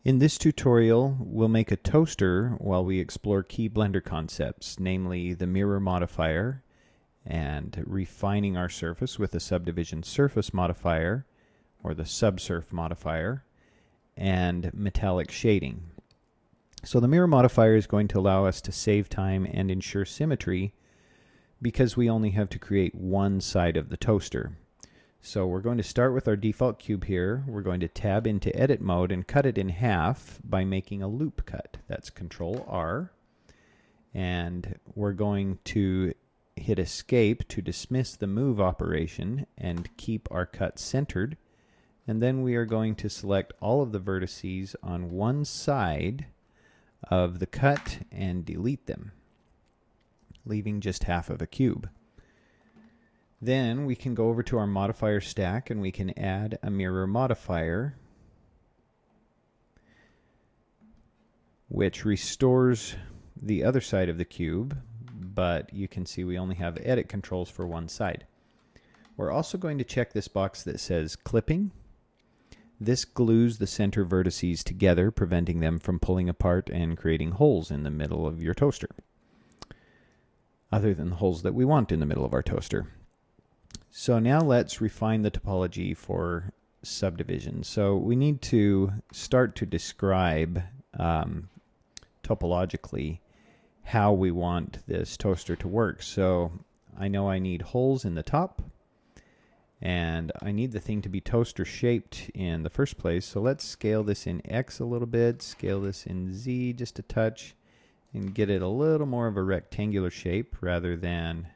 In this tutorial, we'll make a toaster while we explore key Blender concepts, namely the Mirror Modifier and refining our surface with the Subdivision Surface modifier, or the Subsurf modifier, and metallic shading. So the Mirror Modifier is going to allow us to save time and ensure symmetry because we only have to create one side of the toaster. So we're going to start with our default cube here. We're going to tab into edit mode and cut it in half by making a loop cut. That's Ctrl R. And we're going to hit escape to dismiss the move operation and keep our cut centered. And then we are going to select all of the vertices on one side of the cut and delete them, leaving just half of a cube. Then we can go over to our modifier stack and we can add a mirror modifier, which restores the other side of the cube, but you can see we only have edit controls for one side. We're also going to check this box that says clipping. This glues the center vertices together, preventing them from pulling apart and creating holes in the middle of your toaster, other than the holes that we want in the middle of our toaster. So now let's refine the topology for subdivision. So we need to start to describe topologically how we want this toaster to work. So I know I need holes in the top, and I need the thing to be toaster shaped in the first place. So let's scale this in X a little bit, scale this in Z just a touch, and get it a little more of a rectangular shape rather than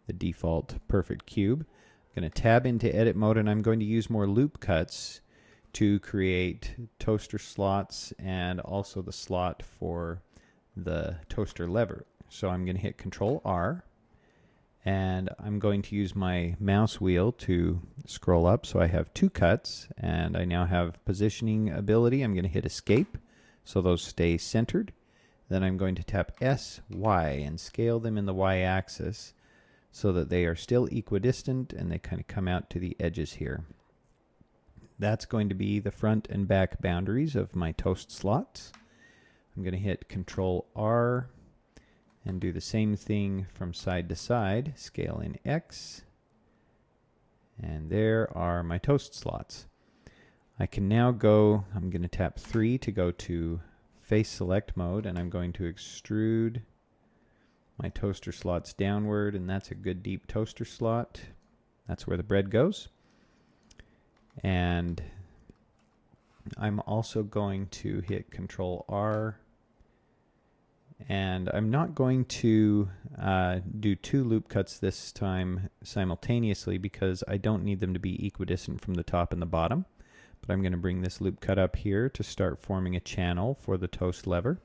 the default perfect cube. I'm going to tab into edit mode, and I'm going to use more loop cuts to create toaster slots and also the slot for the toaster lever. So I'm going to hit Ctrl R, and I'm going to use my mouse wheel to scroll up so I have two cuts, and I now have positioning ability. I'm going to hit escape so those stay centered. Then I'm going to tap S, Y, and scale them in the Y axis so that they are still equidistant and they kind of come out to the edges here. That's going to be the front and back boundaries of my toast slots. I'm going to hit Ctrl R and do the same thing from side to side, scale in X, and there are my toast slots. I can now go, I'm going to tap 3 to go to face select mode, and I'm going to extrude my toaster slots downward, and that's a good deep toaster slot. That's where the bread goes. And I'm also going to hit Ctrl R, and I'm not going to do two loop cuts this time simultaneously because I don't need them to be equidistant from the top and the bottom. But I'm going to bring this loop cut up here to start forming a channel for the toast lever.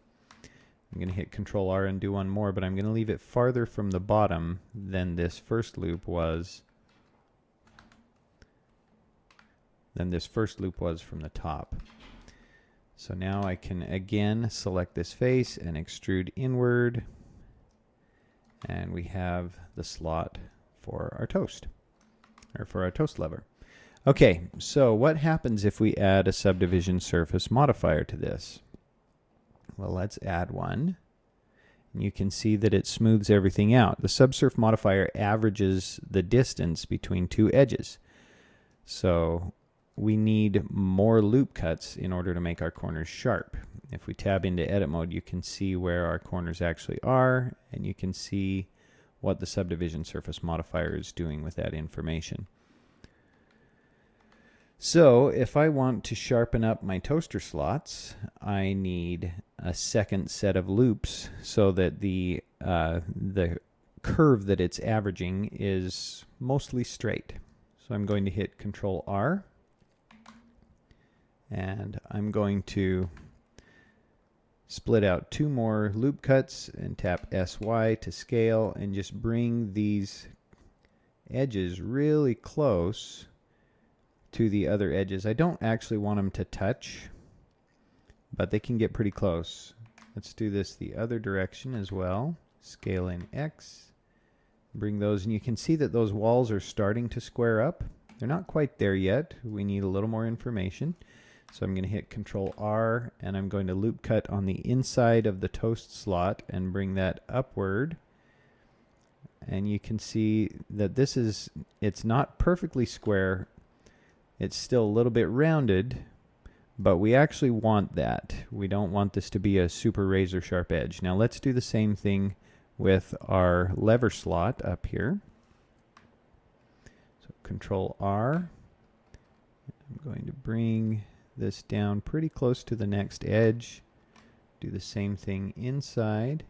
I'm going to hit Ctrl R and do one more, but I'm going to leave it farther from the bottom than this first loop was from the top. So now I can again select this face and extrude inward, and we have the slot for our toast, or for our toast lever. Okay, so what happens if we add a subdivision surface modifier to this? Well, let's add one. And you can see that it smooths everything out. The Subsurf modifier averages the distance between two edges. So we need more loop cuts in order to make our corners sharp. If we tab into edit mode, you can see where our corners actually are, and you can see what the subdivision surface modifier is doing with that information. So if I want to sharpen up my toaster slots, I need a second set of loops so that the curve that it's averaging is mostly straight. So I'm going to hit Ctrl R, and I'm going to split out two more loop cuts and tap SY to scale and just bring these edges really close to the other edges. I don't actually want them to touch, but they can get pretty close. Let's do this the other direction as well. Scale in X, bring those, and you can see that those walls are starting to square up. They're not quite there yet. We need a little more information. So I'm going to hit Ctrl R, and I'm going to loop cut on the inside of the toast slot and bring that upward. And you can see that it's not perfectly square. It's still a little bit rounded, but we actually want that. We don't want this to be a super razor sharp edge. Now let's do the same thing with our lever slot up here. So Ctrl R. I'm going to bring this down pretty close to the next edge. Do the same thing inside.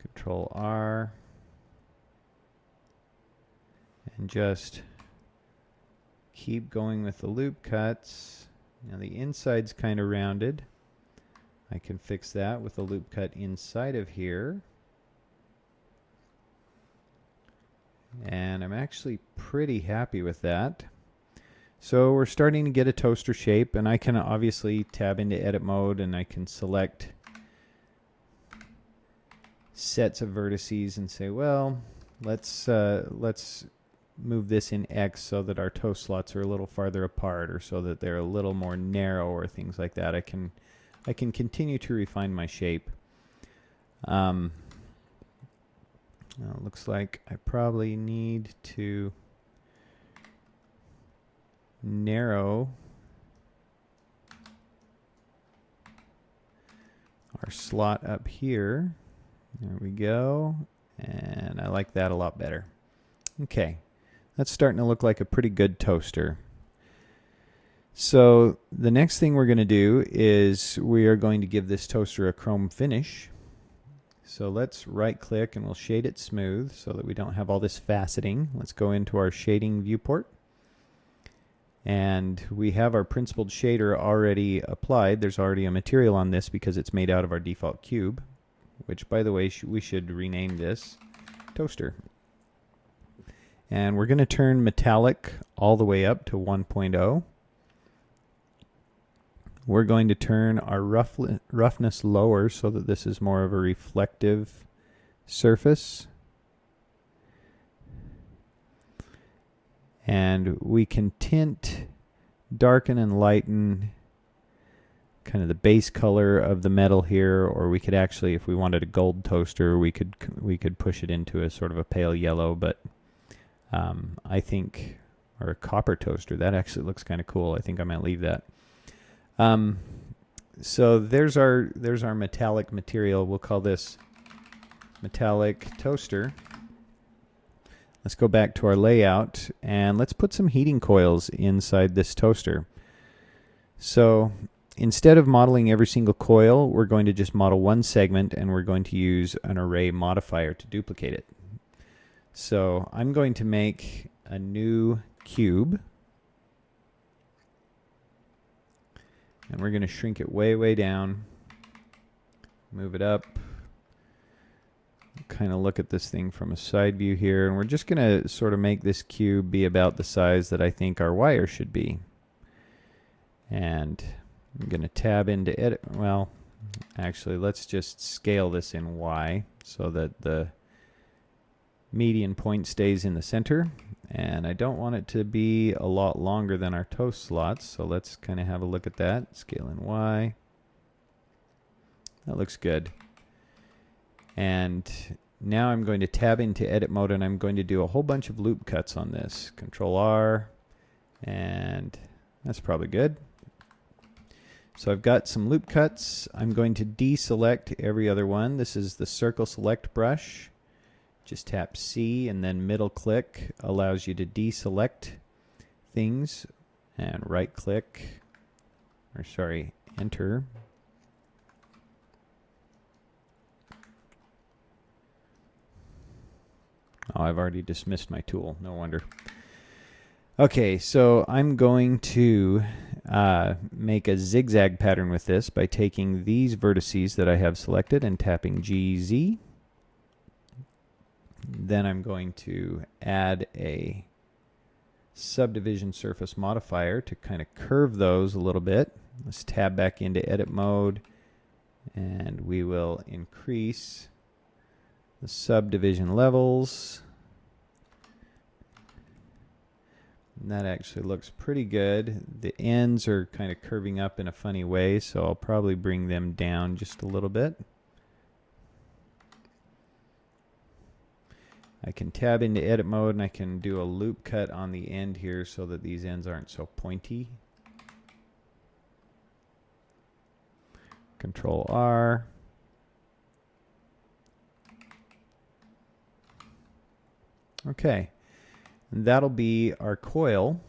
Ctrl R. And just keep going with the loop cuts. Now the inside's kind of rounded. I can fix that with a loop cut inside of here. And I'm actually pretty happy with that. So we're starting to get a toaster shape, and I can obviously tab into edit mode and I can select sets of vertices and say, well, let's move this in X so that our toast slots are a little farther apart, or so that they're a little more narrow, or things like that. I can continue to refine my shape. Well, it looks like I probably need to narrow our slot up here. There we go. And I like that a lot better. Okay. That's starting to look like a pretty good toaster. So the next thing we're going to do is we are going to give this toaster a chrome finish. So let's right click and we'll shade it smooth so that we don't have all this faceting. Let's go into our shading viewport. And we have our principled shader already applied. There's already a material on this because it's made out of our default cube, which, by the way, we should rename this toaster. And we're going to turn metallic all the way up to 1.0. We're going to turn our roughness lower so that this is more of a reflective surface. And we can tint, darken, and lighten kind of the base color of the metal here, or we could actually, if we wanted a gold toaster, we could push it into a sort of a pale yellow, but I think, or a copper toaster, that actually looks kind of cool. I think I might leave that. So there's our metallic material. We'll call this metallic toaster. Let's go back to our layout and let's put some heating coils inside this toaster. So instead of modeling every single coil, we're going to just model one segment, and we're going to use an array modifier to duplicate it. So I'm going to make a new cube, and we're going to shrink it way, way down, move it up, kind of look at this thing from a side view here, and we're just going to sort of make this cube be about the size that I think our wire should be. And I'm going to tab into edit. Well, actually, let's just scale this in Y so that the median point stays in the center. And I don't want it to be a lot longer than our toast slots, so let's kind of have a look at that. Scale in Y. That looks good. And now I'm going to tab into edit mode, and I'm going to do a whole bunch of loop cuts on this. Ctrl R, and that's probably good. So I've got some loop cuts. I'm going to deselect every other one. This is the circle select brush. Just tap C and then middle click allows you to deselect things, and right click, or sorry, enter. Oh, I've already dismissed my tool. No wonder. Okay, so I'm going to make a zigzag pattern with this by taking these vertices that I have selected and tapping GZ. Then I'm going to add a subdivision surface modifier to kind of curve those a little bit. Let's tab back into edit mode, and we will increase the subdivision levels. And that actually looks pretty good. The ends are kind of curving up in a funny way, so I'll probably bring them down just a little bit. I can tab into edit mode and I can do a loop cut on the end here so that these ends aren't so pointy. Ctrl R. Okay, and that'll be our coil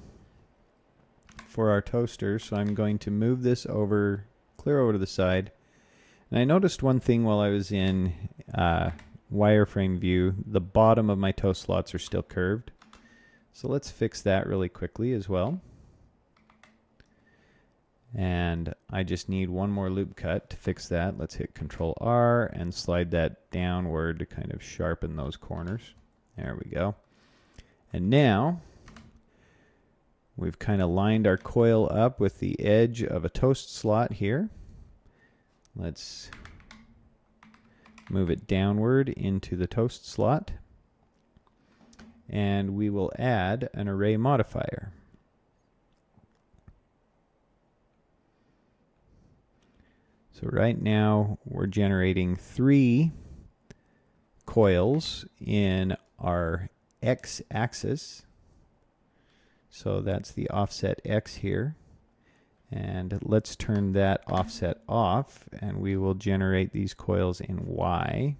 for our toaster. So I'm going to move this over, clear over to the side. And I noticed one thing while I was in wireframe view, the bottom of my toast slots are still curved. So let's fix that really quickly as well. And I just need one more loop cut to fix that. Let's hit Ctrl R and slide that downward to kind of sharpen those corners. There we go. And now we've kind of lined our coil up with the edge of a toast slot here. Let's move it downward into the toast slot. And we will add an array modifier. So right now we're generating 3 coils in our x-axis. So that's the offset x here. And let's turn that offset off and we will generate these coils in y.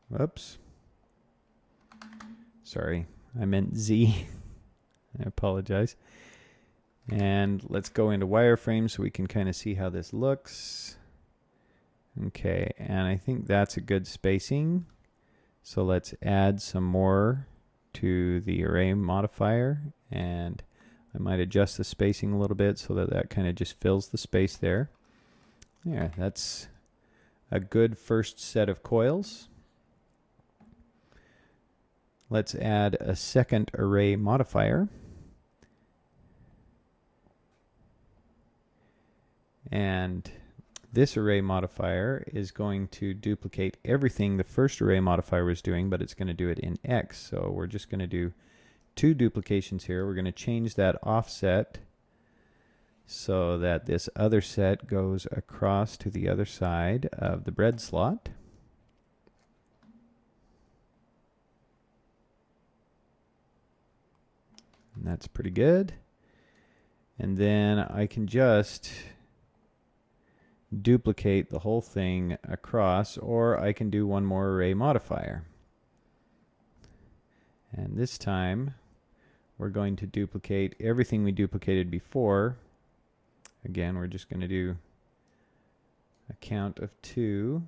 Whoops. Sorry, I meant z. I apologize. And let's go into wireframe so we can kind of see how this looks. Okay, and I think that's a good spacing. So let's add some more to the array modifier, and I might adjust the spacing a little bit so that that kind of just fills the space there. Yeah, that's a good first set of coils. Let's add a second array modifier. And this array modifier is going to duplicate everything the first array modifier was doing, but it's going to do it in X. So we're just going to do 2 duplications here. We're going to change that offset so that this other set goes across to the other side of the bread slot. And that's pretty good. And then I can just duplicate the whole thing across, or I can do one more array modifier. And this time we're going to duplicate everything we duplicated before. Again, we're just going to do a count of 2,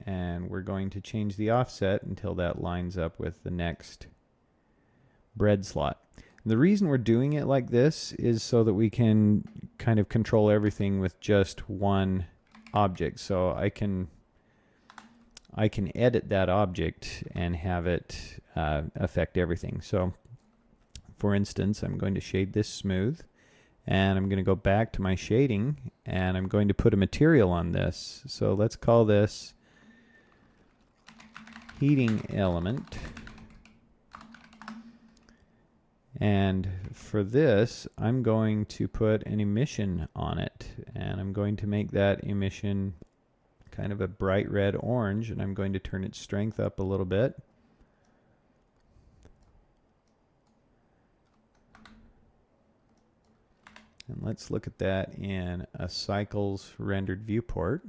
and we're going to change the offset until that lines up with the next bread slot. The reason we're doing it like this is so that we can kind of control everything with just one object. So I can edit that object and have it affect everything. So for instance, I'm going to shade this smooth, and I'm going to go back to my shading, and I'm going to put a material on this. So let's call this heating element. And for this, I'm going to put an emission on it, and I'm going to make that emission kind of a bright red orange, and I'm going to turn its strength up a little bit. And let's look at that in a cycles rendered viewport.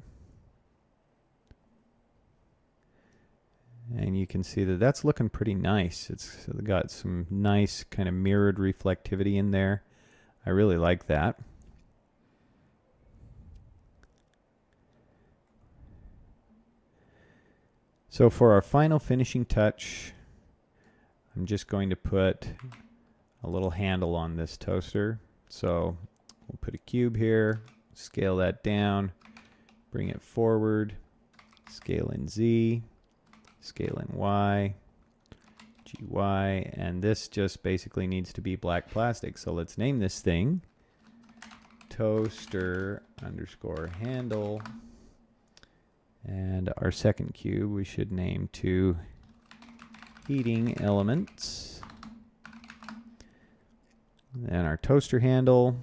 And you can see that that's looking pretty nice. It's got some nice kind of mirrored reflectivity in there. I really like that. So for our final finishing touch, I'm just going to put a little handle on this toaster. So we'll put a cube here, scale that down, bring it forward, scale in Z, scale in Y, GY, and this just basically needs to be black plastic. So let's name this thing toaster underscore handle, and our second cube we should name to heating elements. And our toaster handle,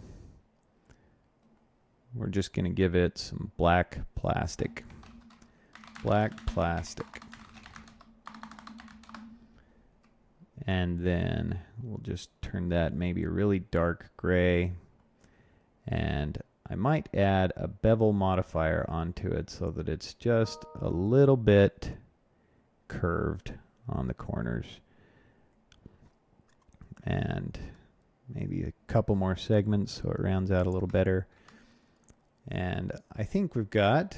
we're just going to give it some black plastic. Black plastic. And then we'll just turn that maybe a really dark gray. And I might add a bevel modifier onto it so that it's just a little bit curved on the corners. And maybe a couple more segments so it rounds out a little better. And I think we've got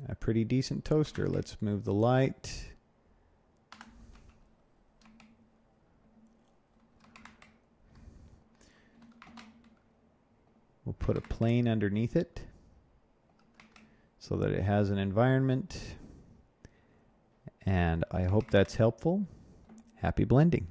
a pretty decent toaster. Let's move the light. We'll put a plane underneath it so that it has an environment. And I hope that's helpful. Happy blending.